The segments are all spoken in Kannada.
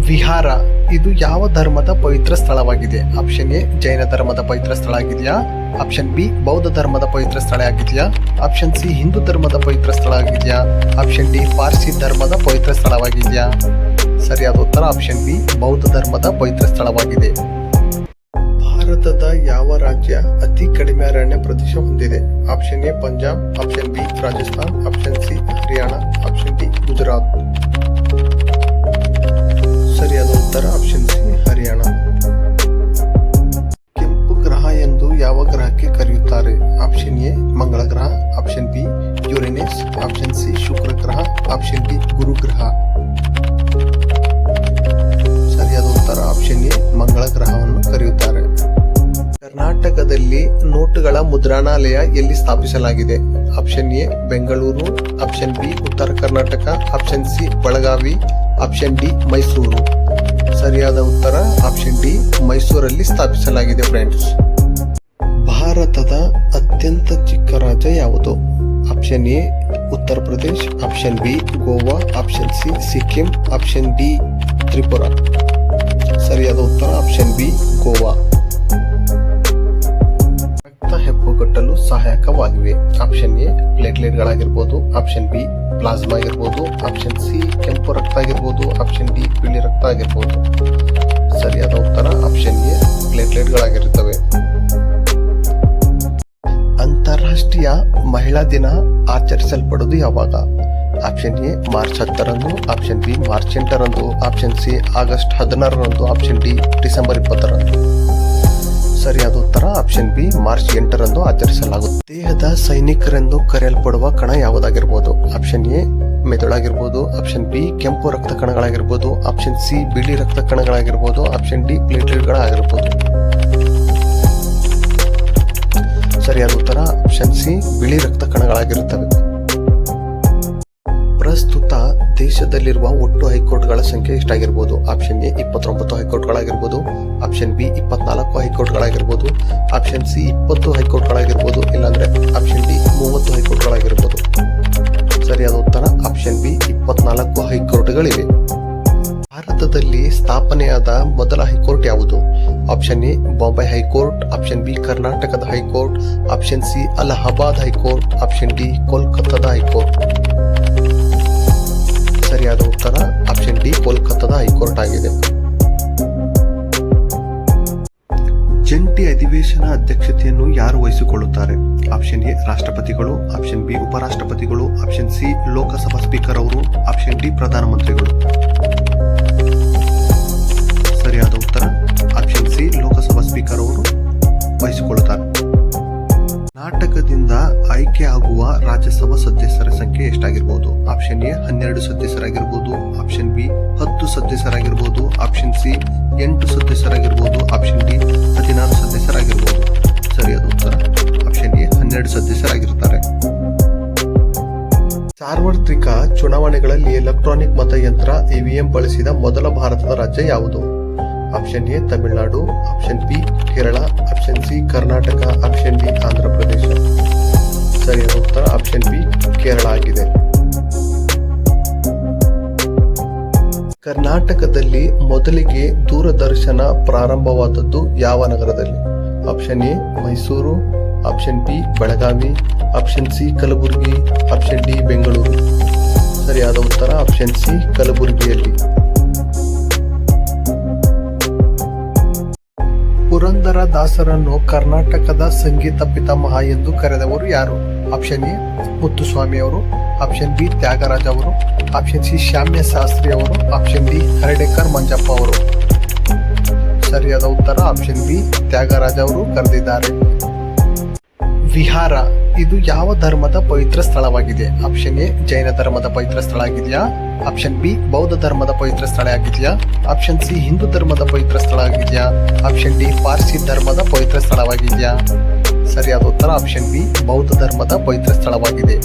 ವಿಹಾರ ಇದು ಯಾವ ಧರ್ಮದ ಪವಿತ್ರ ಸ್ಥಳವಾಗಿದೆ? ಆಪ್ಷನ್ ಎ ಜೈನ ಧರ್ಮದ ಪವಿತ್ರ ಸ್ಥಳ ಆಗಿದೆಯಾ? ಆಪ್ಷನ್ ಬಿ ಬೌದ್ಧ ಧರ್ಮದ ಪವಿತ್ರ ಸ್ಥಳ ಆಗಿದೆಯಾ? ಆಪ್ಷನ್ ಸಿ ಹಿಂದೂ ಧರ್ಮದ ಪವಿತ್ರ ಸ್ಥಳ ಆಗಿದೆಯಾ? ಆಪ್ಷನ್ ಡಿ ಪಾರ್ಸಿ ಧರ್ಮದ ಪವಿತ್ರ ಸ್ಥಳವಾಗಿದೆಯಾ? ಸರಿಯಾದ ಉತ್ತರ ಆಪ್ಷನ್ ಬಿ ಬೌದ್ಧ ಧರ್ಮದ ಪವಿತ್ರ ಸ್ಥಳವಾಗಿದೆ. ಭಾರತದ ಯಾವ ರಾಜ್ಯ ಅತಿ ಕಡಿಮೆ ಅರಣ್ಯ ಪ್ರದೇಶ ಹೊಂದಿದೆ? Option A Punjab, option B Rajasthan, option C Haryana, option D Gujarat. ಸರಿಯಾದ ಉತ್ತರ ಆಪ್ಷನ್ ಸಿ ಹರಿಯಾಣ. ಕೆಂಪು ಗ್ರಹ ಎಂದು ಯಾವ ಗ್ರಹಕ್ಕೆ ಕರೆಯುತ್ತಾರೆ? ಆಪ್ಷನ್ ಎ ಮಂಗಳ ಗ್ರಹ, option B Uranus, option C ಶುಕ್ರ ಗ್ರಹ, ಆಪ್ಷನ್ ಡಿ ಗುರು ಗ್ರಹ. ಸರಿಯಾದ ಉತ್ತರ ಆಪ್ಷನ್ ಎ ಮಂಗಳ ಗ್ರಹವನ್ನು ಕರೆಯುತ್ತಾರೆ. ಕರ್ನಾಟಕದಲ್ಲಿ ನೋಟುಗಳ ಮುದ್ರಣಾಲಯ ಎಲ್ಲಿ ಸ್ಥಾಪಿಸಲಾಗಿದೆ? Option A Bengaluru, option B ಉತ್ತರ Karnataka, option C Belagavi, option D Mysuru. ಸರಿಯಾದ ಉತ್ತರ ಆಪ್ಷನ್ ಡಿ ಮೈಸೂರಲ್ಲಿ ಸ್ಥಾಪಿಸಲಾಗಿದೆ ಫ್ರೆಂಡ್ಸ್. ಭಾರತದ ಅತ್ಯಂತ ಚಿಕ್ಕ ರಾಜ್ಯ ಯಾವುದು? Option A Uttar Pradesh, option B Goa, option C Sikkim, option D Tripura. ಸರಿಯಾದ ಉತ್ತರ ಆಪ್ಷನ್ ಬಿ ಗೋವಾ. ರಕ್ತ ಹೆಪ್ಪುಗಟ್ಟಲು ಸಹಾಯಕವಾಗಿವೆ. ಆಪ್ಷನ್ ಎ ಪ್ಲೇಟ್ಲೆಟ್ಗಳಾಗಿರ್ಬೋದು, ಆಪ್ಷನ್ ಬಿ ಪ್ಲಾಸ್ಮಾ ಆಗಿರ್ಬೋದು, ಆಪ್ಷನ್ ಸಿ ಕೆಂಪು ರಕ್ತ ಆಗಿರ್ಬೋದು, ಆಪ್ಷನ್ ಡಿ ಬಿಳಿ ರಕ್ತ ಆಗಿರ್ಬೋದು. ಸರಿಯಾದ ಉತ್ತರ ಆಪ್ಷನ್ ಎ ಪ್ಲೇಟ್ಲೆಟ್ಗಳಾಗಿರುತ್ತವೆ. ಅಂತಾರಾಷ್ಟ್ರೀಯ ಮಹಿಳಾ ದಿನ ಆಚರಿಸಲ್ಪಡುವುದು ಯಾವಾಗ? ಆಪ್ಷನ್ ಎ ಮಾರ್ಚ್ 10ರಂದು, ಆಪ್ಷನ್ ಬಿ ಮಾರ್ಚ್ 8ರಂದು, ಆಪ್ಷನ್ ಸಿ ಆಗಸ್ಟ್ 16ರಂದು, ಆಪ್ಷನ್ ಡಿ ಡಿಸೆಂಬರ್ 20ರಂದು. ಸರಿಯಾದ ಉತ್ತರ ಆಪ್ಷನ್ ಬಿ ಮಾರ್ಚ್ 8ರಂದು ಆಚರಿಸಲಾಗುತ್ತದೆ. ದೇಹದ ಸೈನಿಕರೆಂದು ಕರೆಯಲ್ಪಡುವ ಕಣ ಯಾವುದಾಗಿರ್ಬೋದು? ಆಪ್ಷನ್ ಎ ಮೆದುಳಾಗಿರ್ಬೋದು, ಆಪ್ಷನ್ ಬಿ ಕೆಂಪು ರಕ್ತ ಕಣಗಳಾಗಿರ್ಬೋದು, ಆಪ್ಷನ್ ಸಿ ಬಿಳಿ ರಕ್ತ ಕಣಗಳಾಗಿರ್ಬೋದು, ಆಪ್ಷನ್ ಡಿ ಪ್ಲೇಟ್ಲೆಟ್ಗಳಾಗಿರ್ಬೋದು. ಸರಿಯಾದ ಉತ್ತರ ಆಪ್ಷನ್ ಸಿ ಬಿಳಿ ರಕ್ತ ಕಣಗಳಾಗಿರುತ್ತವೆ. ಪ್ರಸ್ತುತ ದೇಶದಲ್ಲಿರುವ ಒಟ್ಟು ಹೈಕೋರ್ಟ್ಗಳ ಸಂಖ್ಯೆ ಎಷ್ಟಾಗಿರ್ಬೋದು? ಆಪ್ಷನ್ ಎ 29 ಹೈಕೋರ್ಟ್ಗಳಾಗಿರ್ಬೋದು, ಆಪ್ಷನ್ ಬಿ 24 ಹೈಕೋರ್ಟ್ಗಳಾಗಿರ್ಬೋದು, ಆಪ್ಷನ್ ಸಿ 20 ಹೈಕೋರ್ಟ್ಗಳಾಗಿರ್ಬೋದು, ಇಲ್ಲಾಂದ್ರೆ ಆಪ್ಷನ್ ಡಿ 30 ಹೈಕೋರ್ಟ್ಗಳಾಗಿರ್ಬೋದು. ಸರಿಯಾದ ಉತ್ತರ ಆಪ್ಷನ್ ಬಿ 24 ಹೈಕೋರ್ಟ್ಗಳಿವೆ. ಭಾರತದಲ್ಲಿ ಸ್ಥಾಪನೆಯಾದ ಮೊದಲ ಹೈಕೋರ್ಟ್ ಯಾವುದು? Option A Bombay high court, option B ಕರ್ನಾಟಕದ high court, option C Allahabad high court, option D ಕೋಲ್ಕತ್ತಾದ ಹೈಕೋರ್ಟ್. ಸರಿಯಾದ ಉತ್ತರ ಆಪ್ಷನ್ ಡಿ ಕೋಲ್ಕತ್ತಾದ ಹೈಕೋರ್ಟ್ ಆಗಿದೆ. ಜಂಟಿ ಅಧಿವೇಶನ ಅಧ್ಯಕ್ಷತೆಯನ್ನು ಯಾರು ವಹಿಸಿಕೊಳ್ಳುತ್ತಾರೆ? ಆಪ್ಷನ್ ಎ ರಾಷ್ಟ್ರಪತಿಗಳು, ಆಪ್ಷನ್ ಬಿ ಉಪರಾಷ್ಟ್ರಪತಿಗಳು, ಆಪ್ಷನ್ ಸಿ ಲೋಕಸಭಾ ಸ್ಪೀಕರ್ ಅವರು, ಆಪ್ಷನ್ ಡಿ ಪ್ರಧಾನಮಂತ್ರಿಗಳು. ಸರಿಯಾದ ಉತ್ತರ ಆಪ್ಷನ್ ಸಿ ಲೋಕಸಭಾ ಸ್ಪೀಕರ್ ಅವರು ವಹಿಸಿಕೊಳ್ಳುತ್ತಾರೆ. ಕರ್ನಾಟಕದಿಂದ ಆಯ್ಕೆ ಆಗುವ ರಾಜ್ಯಸಭಾ ಸದಸ್ಯರ ಸಂಖ್ಯೆ ಎಷ್ಟಾಗಿರ್ಬೋದು? ಆಪ್ಷನ್ ಎ 12 ಸದಸ್ಯರಾಗಿರ್ಬೋದು, ಆಪ್ಷನ್ ಬಿ 10 ಸದಸ್ಯರಾಗಿರ್ಬೋದು, ಆಪ್ಷನ್ ಸಿ 8 ಸದಸ್ಯರಾಗಿರ್ಬೋದು, ಆಪ್ಷನ್ ಡಿ 16 ಸದಸ್ಯರಾಗಿರ್ಬೋದು. ಸರಿಯಾದ ಉತ್ತರ ಆಪ್ಷನ್ ಎ 12 ಸದಸ್ಯರಾಗಿರುತ್ತಾರೆ. ಸಾರ್ವತ್ರಿಕ ಚುನಾವಣೆಗಳಲ್ಲಿ ಎಲೆಕ್ಟ್ರಾನಿಕ್ ಮತಯಂತ್ರ ಇವಿಎಂ ಬಳಸಿದ ಮೊದಲ ಭಾರತದ ರಾಜ್ಯ ಯಾವುದು? Option A Tamil Nadu, option B Kerala, option C Karnataka, option D Andhra Pradesh. ಸರಿಯಾದ ಉತ್ತರ ಆಪ್ಷನ್ ಬಿ ಕೇರಳ ಆಗಿದೆ. ಕರ್ನಾಟಕದಲ್ಲಿ ಮೊದಲಿಗೆ ದೂರದರ್ಶನ ಪ್ರಾರಂಭವಾದದ್ದು ಯಾವ ನಗರದಲ್ಲಿ? Option A Mysuru, option B Belagavi, option C Kalaburagi, option D Bengaluru. ಸರಿಯಾದ ಉತ್ತರ ಆಪ್ಷನ್ ಸಿ ಕಲಬುರಗಿಯಲ್ಲಿ. ಪುರಂದರ ದಾಸರನ್ನು ಕರ್ನಾಟಕದ ಸಂಗೀತ ಪಿತಾಮಹ ಎಂದು ಕರೆದವರು ಯಾರು? ಆಪ್ಷನ್ ಎ ಮುತ್ತುಸ್ವಾಮಿ ಅವರು, ಆಪ್ಷನ್ ಬಿ ತ್ಯಾಗರಾಜ ಅವರು, ಆಪ್ಷನ್ ಸಿ ಶ್ಯಾಮ್ಯ ಶಾಸ್ತ್ರಿ ಅವರು, ಆಪ್ಷನ್ ಡಿ ಹರಡೇಕರ್ ಮಂಜಪ್ಪ ಅವರು. ಸರಿಯಾದ ಉತ್ತರ ಆಪ್ಷನ್ ಬಿ ತ್ಯಾಗರಾಜ ಅವರು ಕರೆದಿದ್ದಾರೆ. ವಿಹಾರ ಇದು ಯಾವ ಧರ್ಮದ ಪವಿತ್ರ ಸ್ಥಳವಾಗಿದೆ? ಆಪ್ಷನ್ ಎ ಜೈನ ಧರ್ಮದ ಪವಿತ್ರ ಸ್ಥಳ ಆಗಿದೆಯಾ? ಆಪ್ಷನ್ ಬಿ ಬೌದ್ಧ ಧರ್ಮದ ಪವಿತ್ರ ಸ್ಥಳ ಆಗಿದೆಯಾ? ಆಪ್ಷನ್ ಸಿ ಹಿಂದೂ ಧರ್ಮದ ಪವಿತ್ರ ಸ್ಥಳ ಆಗಿದೆಯಾ? ಆಪ್ಷನ್ ಡಿ ಪಾರ್ಸಿ ಧರ್ಮದ ಪವಿತ್ರ ಸ್ಥಳವಾಗಿದೆಯಾ? ಸರಿಯಾದ ಉತ್ತರ ಆಪ್ಷನ್ ಬಿ ಬೌದ್ಧ ಧರ್ಮದ ಪವಿತ್ರ ಸ್ಥಳವಾಗಿದೆ.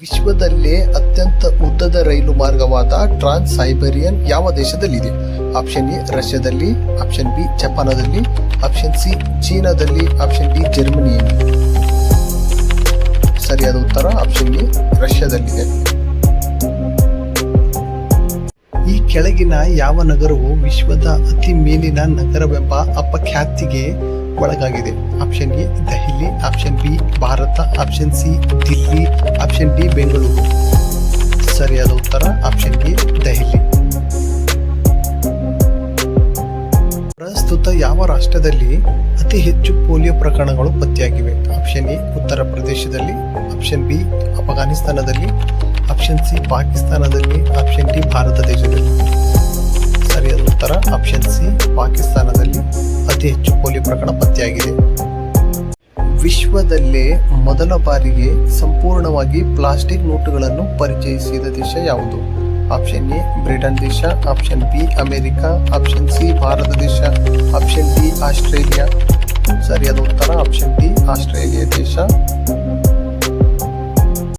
ವಿಶ್ವದಲ್ಲೇ ಅತ್ಯಂತ ಉದ್ದದ ರೈಲು ಮಾರ್ಗವಾದ ಟ್ರಾನ್ಸ್ ಸೈಬೇರಿಯನ್ ಯಾವ ದೇಶದಲ್ಲಿದೆ? ಆಪ್ಷನ್ ಎ ರಷ್ಯಾದಲ್ಲಿ, ಆಪ್ಷನ್ ಬಿ ಜಪಾನದಲ್ಲಿ, ಆಪ್ಷನ್ ಸಿ ಚೀನಾದಲ್ಲಿ, ಆಪ್ಷನ್ ಡಿ ಜರ್ಮನಿಯಲ್ಲಿ. ಸರಿಯಾದ ಉತ್ತರ ಆಪ್ಷನ್ ಎ ರಷ್ಯಾದಲ್ಲಿದೆ. ಈ ಕೆಳಗಿನ ಯಾವ ನಗರವು ವಿಶ್ವದ ಅತಿ ಮೇಲಿನ ನಗರವೆಂಬ ಅಪಖ್ಯಾತಿಗೆ ಒಳಗಾಗಿದೆ? Option A Delhi, option B Bharat, option C Delhi, option D Bengaluru. ಸರಿಯಾದ ಉತ್ತರ ಆಪ್ಷನ್ ಎ ದೆಹಲಿ. ಪ್ರಸ್ತುತ ಯಾವ ರಾಷ್ಟ್ರದಲ್ಲಿ ಅತಿ ಹೆಚ್ಚು ಪೋಲಿಯೋ ಪ್ರಕರಣಗಳು ಪತ್ತೆಯಾಗಿವೆ? ಆಪ್ಷನ್ ಎ ಉತ್ತರ ಪ್ರದೇಶದಲ್ಲಿ, ಆಪ್ಷನ್ ಬಿ ಅಫ್ಘಾನಿಸ್ತಾನದಲ್ಲಿ, ಆಪ್ಷನ್ ಸಿ ಪಾಕಿಸ್ತಾನದಲ್ಲಿ, ಆಪ್ಷನ್ ಡಿ ಭಾರತ ದೇಶದಲ್ಲಿ. ಸರಿಯಾದ ಉತ್ತರ ಆಪ್ಷನ್ ಸಿ ಪಾಕಿಸ್ತಾನದಲ್ಲಿ ಅತಿ ಹೆಚ್ಚು ಪೋಲಿಯೋ ಪ್ರಕರಣ ಪತ್ತೆಯಾಗಿದೆ. ವಿಶ್ವದಲ್ಲೇ ಮೊದಲ ಬಾರಿಗೆ ಸಂಪೂರ್ಣವಾಗಿ ಪ್ಲಾಸ್ಟಿಕ್ ನೋಟುಗಳನ್ನು ಪರಿಚಯಿಸಿದ ದೇಶ ಯಾವುದು? ಆಪ್ಷನ್ ಎ ಬ್ರಿಟನ್ ದೇಶ, option B America, option C Bharat ದೇಶ, ಆಪ್ಷನ್ ಡಿ ಆಸ್ಟ್ರೇಲಿಯಾ. ಸರಿಯಾದ ಉತ್ತರ ಆಪ್ಷನ್ ಡಿ ಆಸ್ಟ್ರೇಲಿಯಾ ದೇಶ